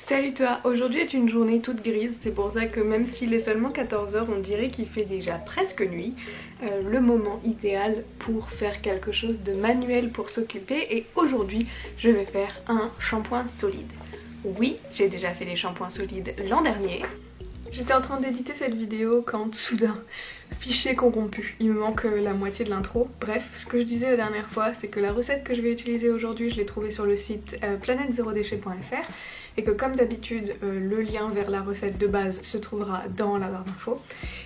Salut toi, aujourd'hui est une journée toute grise, c'est pour ça que même s'il est seulement 14 h, on dirait qu'il fait déjà presque nuit. Le moment idéal pour faire quelque chose de manuel pour s'occuper, et aujourd'hui je vais faire un shampoing solide. Oui, j'ai déjà fait des shampoings solides l'an dernier. J'étais en train d'éditer cette vidéo quand soudain, fichier corrompu, il me manque la moitié de l'intro. Bref, ce que je disais la dernière fois, c'est que la recette que je vais utiliser aujourd'hui, je l'ai trouvée sur le site planète0déchet.fr et que comme d'habitude, le lien vers la recette de base se trouvera dans la barre d'infos.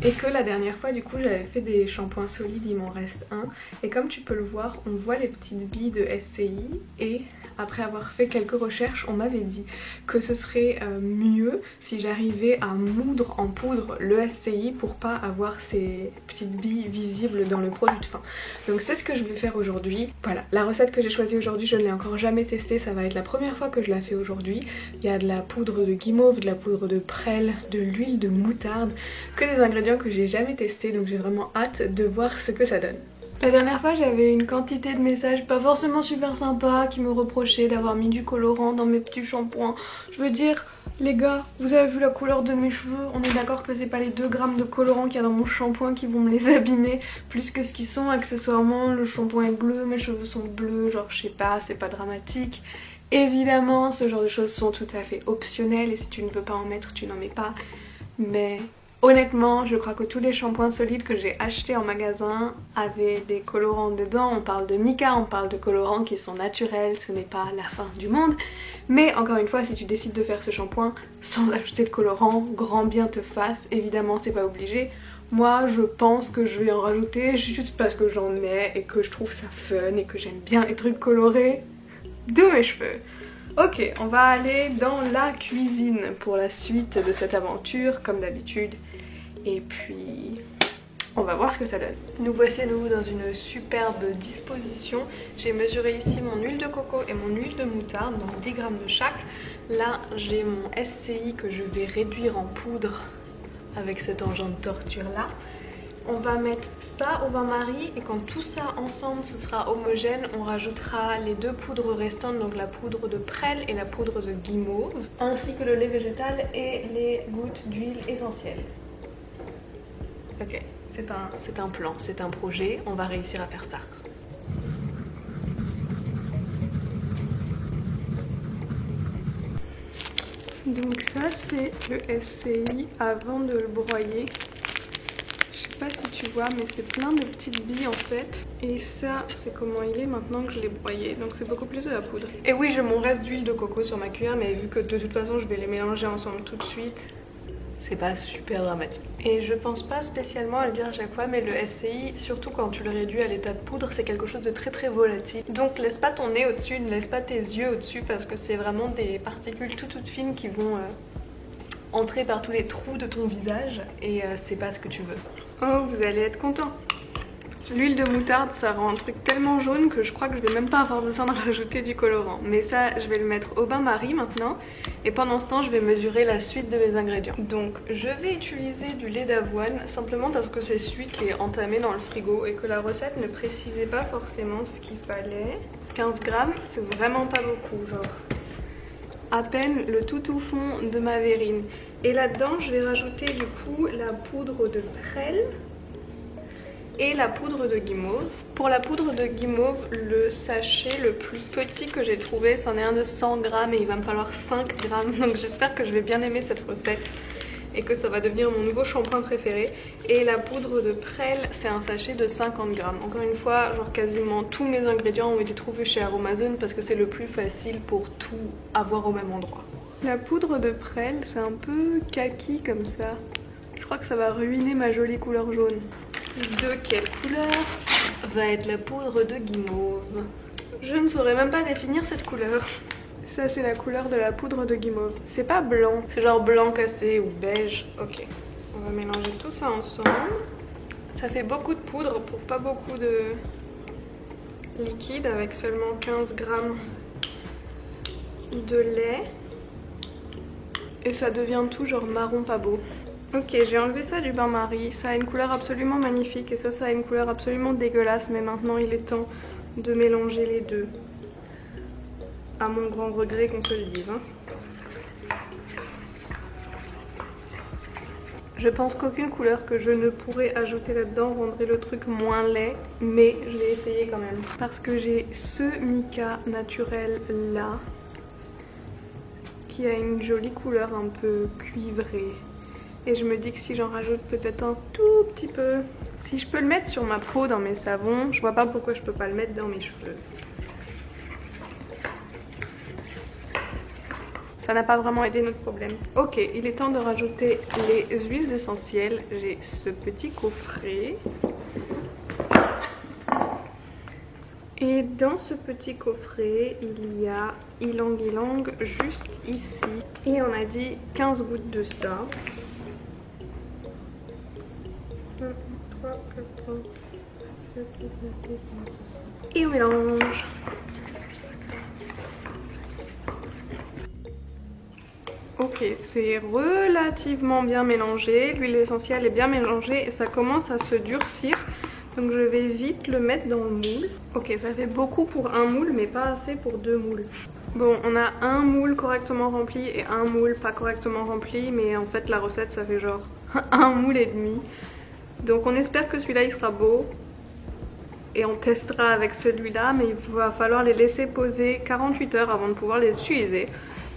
Et que la dernière fois, du coup, j'avais fait des shampoings solides, il m'en reste un. Et comme tu peux le voir, on voit les petites billes de SCI et après avoir fait quelques recherches, on m'avait dit que ce serait mieux si j'arrivais à moudre en poudre le SCI pour pas avoir ces petites billes visibles dans le produit de fin. Donc c'est ce que je vais faire aujourd'hui. Voilà, la recette que j'ai choisie aujourd'hui, je ne l'ai encore jamais testée, ça va être la première fois que je la fais aujourd'hui. Il y a de la poudre de guimauve, de la poudre de prêle, de l'huile de moutarde, que des ingrédients que j'ai jamais testés, donc j'ai vraiment hâte de voir ce que ça donne. La dernière fois j'avais une quantité de messages pas forcément super sympas qui me reprochaient d'avoir mis du colorant dans mes petits shampoings. Je veux dire, les gars, vous avez vu la couleur de mes cheveux, on est d'accord que c'est pas les 2 grammes de colorant qu'il y a dans mon shampoing qui vont me les abîmer plus que ce qu'ils sont. Accessoirement, le shampoing est bleu, mes cheveux sont bleus, genre je sais pas, c'est pas dramatique. Évidemment, ce genre de choses sont tout à fait optionnelles et si tu ne peux pas en mettre, tu n'en mets pas. Mais honnêtement, je crois que tous les shampoings solides que j'ai achetés en magasin avaient des colorants dedans. On parle de mica, on parle de colorants qui sont naturels, ce n'est pas la fin du monde. Mais encore une fois, si tu décides de faire ce shampoing sans ajouter de colorant, grand bien te fasse. Évidemment, c'est pas obligé. Moi, je pense que je vais en rajouter juste parce que j'en ai et que je trouve ça fun et que j'aime bien les trucs colorés de mes cheveux. Ok, on va aller dans la cuisine pour la suite de cette aventure, comme d'habitude. Et puis, on va voir ce que ça donne. Nous voici à nouveau dans une superbe disposition. J'ai mesuré ici mon huile de coco et mon huile de moutarde, donc 10 grammes de chaque. Là, j'ai mon SCI que je vais réduire en poudre avec cet engin de torture là. On va mettre ça au bain-marie et quand tout ça ensemble ce sera homogène, on rajoutera les 2 poudres restantes, donc la poudre de prêle et la poudre de guimauve, ainsi que le lait végétal et les gouttes d'huile essentielle. Ok, c'est un plan, c'est un projet, on va réussir à faire ça. Donc ça c'est le SCI avant de le broyer. Je sais pas si tu vois, mais c'est plein de petites billes en fait. Et ça, c'est comment il est maintenant que je l'ai broyé. Donc c'est beaucoup plus de la poudre. Et oui, j'ai mon reste d'huile de coco sur ma cuillère, mais vu que de toute façon je vais les mélanger ensemble tout de suite, c'est pas super dramatique. Et je pense pas spécialement à le dire à chaque fois, mais le SCI, surtout quand tu le réduis à l'état de poudre, c'est quelque chose de très très volatile. Donc laisse pas ton nez au-dessus, ne laisse pas tes yeux au-dessus, parce que c'est vraiment des particules toutes fines qui vont entrer par tous les trous de ton visage, et c'est pas ce que tu veux. Oh, vous allez être content. L'huile de moutarde, ça rend un truc tellement jaune que je crois que je vais même pas avoir besoin de rajouter du colorant. Mais ça, je vais le mettre au bain-marie maintenant. Et pendant ce temps, je vais mesurer la suite de mes ingrédients. Donc, je vais utiliser du lait d'avoine, simplement parce que c'est celui qui est entamé dans le frigo et que la recette ne précisait pas forcément ce qu'il fallait. 15 grammes, c'est vraiment pas beaucoup, genre à peine le tout fond de ma verrine. Et là-dedans, je vais rajouter du coup la poudre de prêle et la poudre de guimauve. Pour la poudre de guimauve, le sachet le plus petit que j'ai trouvé, c'en est un de 100 grammes et il va me falloir 5 grammes. Donc j'espère que je vais bien aimer cette recette et que ça va devenir mon nouveau shampoing préféré. Et la poudre de prêle, c'est un sachet de 50 grammes. Encore une fois, genre quasiment tous mes ingrédients ont été trouvés chez Aromazone parce que c'est le plus facile pour tout avoir au même endroit. La poudre de prêle, c'est un peu kaki comme ça. Je crois que ça va ruiner ma jolie couleur jaune. De quelle couleur va être la poudre de guimauve? Je ne saurais même pas définir cette couleur. Ça c'est la couleur de la poudre de guimauve. C'est pas blanc, c'est genre blanc cassé ou beige. Ok, on va mélanger tout ça ensemble. Ça fait beaucoup de poudre pour pas beaucoup de liquide avec seulement 15 grammes de lait. Et ça devient tout genre marron pas beau. Ok, j'ai enlevé ça du bain-marie. Ça a une couleur absolument magnifique et ça a une couleur absolument dégueulasse. Mais maintenant il est temps de mélanger les deux. À mon grand regret qu'on se le dise. Je pense qu'aucune couleur que je ne pourrais ajouter là-dedans rendrait le truc moins laid, mais je vais essayer quand même. Parce que j'ai ce mica naturel là, qui a une jolie couleur un peu cuivrée. Et je me dis que si j'en rajoute peut-être un tout petit peu, si je peux le mettre sur ma peau dans mes savons, je vois pas pourquoi je peux pas le mettre dans mes cheveux. Ça n'a pas vraiment aidé notre problème. Ok, il est temps de rajouter les huiles essentielles. J'ai ce petit coffret. Et dans ce petit coffret, il y a ylang ylang juste ici. Et on a dit 15 gouttes de ça. 1, 3, 4, 5, 7, 8, 9, 10, 11, 12. Et on mélange. Ok, c'est relativement bien mélangé, l'huile essentielle est bien mélangée et ça commence à se durcir. Donc je vais vite le mettre dans le moule. Ok, ça fait beaucoup pour un moule mais pas assez pour 2 moules. Bon, on a un moule correctement rempli et un moule pas correctement rempli, mais en fait la recette ça fait genre un moule et demi. Donc on espère que celui-là il sera beau. Et on testera avec celui-là, mais il va falloir les laisser poser 48 heures avant de pouvoir les utiliser.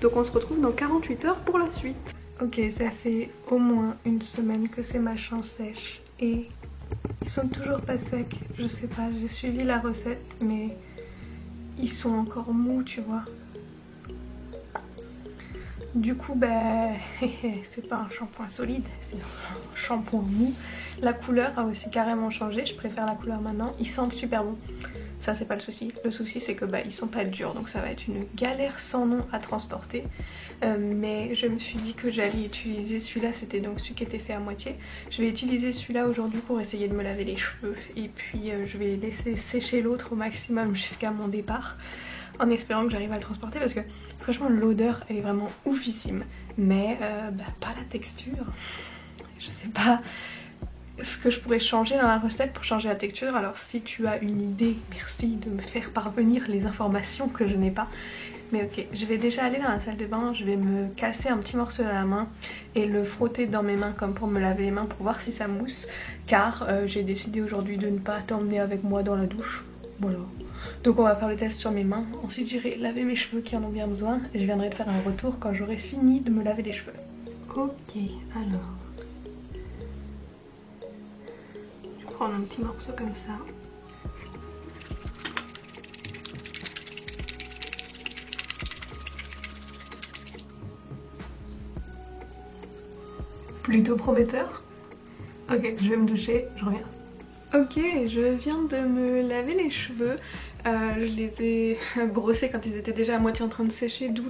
Donc on se retrouve dans 48 heures pour la suite. Ok, ça fait au moins une semaine que ces machins sèchent et ils sont toujours pas secs. Je sais pas, j'ai suivi la recette mais ils sont encore mous, tu vois. Du coup, c'est pas un shampoing solide, c'est un shampoing mou. La couleur a aussi carrément changé, je préfère la couleur maintenant. Ils sentent super bon. Ça c'est pas le souci. Le souci c'est que ils sont pas durs, donc ça va être une galère sans nom à transporter. Mais je me suis dit que j'allais utiliser celui-là, c'était donc celui qui était fait à moitié. Je vais utiliser celui-là aujourd'hui pour essayer de me laver les cheveux. Et puis je vais laisser sécher l'autre au maximum jusqu'à mon départ. En espérant que j'arrive à le transporter parce que franchement l'odeur elle est vraiment oufissime. Mais pas la texture. Je sais pas ce que je pourrais changer dans la recette pour changer la texture. Alors si tu as une idée, merci de me faire parvenir les informations que je n'ai pas. Mais ok, je vais déjà aller dans la salle de bain, je vais me casser un petit morceau dans la main et le frotter dans mes mains comme pour me laver les mains pour voir si ça mousse. Car j'ai décidé aujourd'hui de ne pas t'emmener avec moi dans la douche. Voilà. Donc on va faire le test sur mes mains, ensuite j'irai laver mes cheveux qui en ont bien besoin et je viendrai te faire un retour quand j'aurai fini de me laver les cheveux. Ok, alors... prendre un petit morceau comme ça. Plutôt prometteur. Ok, je vais me doucher, je reviens. Ok, je viens de me laver les cheveux. Je les ai brossés quand ils étaient déjà à moitié en train de sécher, d'où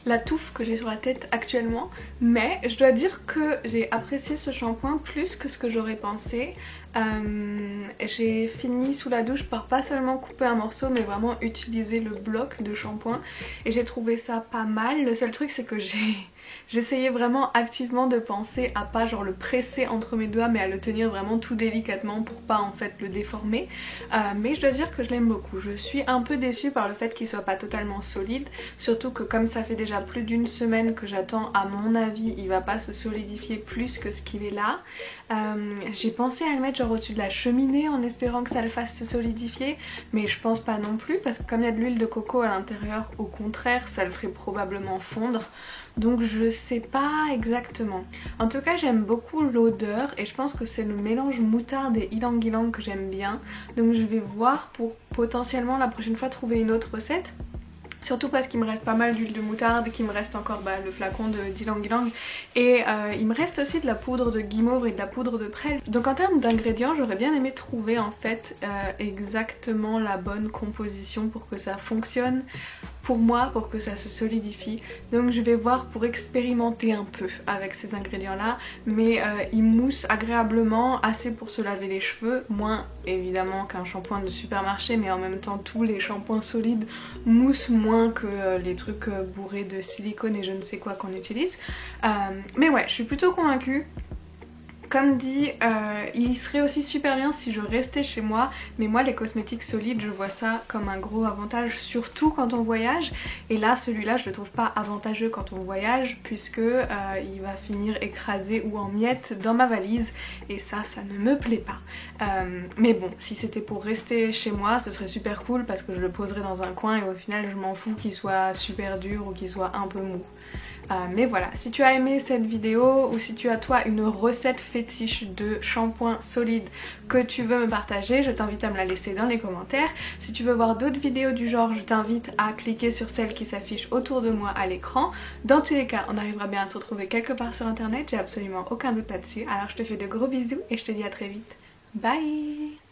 la touffe que j'ai sur la tête actuellement. Mais je dois dire que j'ai apprécié ce shampoing plus que ce que j'aurais pensé. J'ai fini sous la douche par pas seulement couper un morceau mais vraiment utiliser le bloc de shampoing et j'ai trouvé ça pas mal. Le seul truc c'est que j'essayais vraiment activement de penser à pas genre le presser entre mes doigts mais à le tenir vraiment tout délicatement pour pas en fait le déformer. Mais je dois dire que je l'aime beaucoup. Je suis un peu déçue par le fait qu'il soit pas totalement solide, surtout que comme ça fait déjà plus d'une semaine que j'attends, à mon avis il va pas se solidifier plus que ce qu'il est là. J'ai pensé à le mettre genre au-dessus de la cheminée en espérant que ça le fasse se solidifier, mais je pense pas non plus parce que comme il y a de l'huile de coco à l'intérieur, au contraire ça le ferait probablement fondre. Donc je sais pas exactement. En tout cas j'aime beaucoup l'odeur et je pense que c'est le mélange moutarde et ylang ylang que j'aime bien. Donc je vais voir pour potentiellement la prochaine fois trouver une autre recette. Surtout parce qu'il me reste pas mal d'huile de moutarde, qu'il me reste encore le flacon d'ylang ylang et il me reste aussi de la poudre de guimauve et de la poudre de prêle. Donc en termes d'ingrédients j'aurais bien aimé trouver en fait exactement la bonne composition pour que ça fonctionne pour moi, pour que ça se solidifie. Donc je vais voir pour expérimenter un peu avec ces ingrédients là, mais ils moussent agréablement, assez pour se laver les cheveux, moins évidemment qu'un shampoing de supermarché, mais en même temps tous les shampoings solides moussent moins que les trucs bourrés de silicone et je ne sais quoi qu'on utilise. Mais ouais, je suis plutôt convaincue comme dit, il serait aussi super bien si je restais chez moi, mais moi les cosmétiques solides je vois ça comme un gros avantage, surtout quand on voyage. Et là celui-là je le trouve pas avantageux quand on voyage, puisque il va finir écrasé ou en miettes dans ma valise, et ça ne me plaît pas. Mais bon, si c'était pour rester chez moi ce serait super cool, parce que je le poserais dans un coin et au final je m'en fous qu'il soit super dur ou qu'il soit un peu mou. Mais voilà, si tu as aimé cette vidéo, ou si tu as toi une recette fétiche de shampoing solide que tu veux me partager, je t'invite à me la laisser dans les commentaires. Si tu veux voir d'autres vidéos du genre, je t'invite à cliquer sur celle qui s'affiche autour de moi à l'écran. Dans tous les cas, on arrivera bien à se retrouver quelque part sur internet, j'ai absolument aucun doute là-dessus. Alors je te fais de gros bisous et je te dis à très vite. Bye!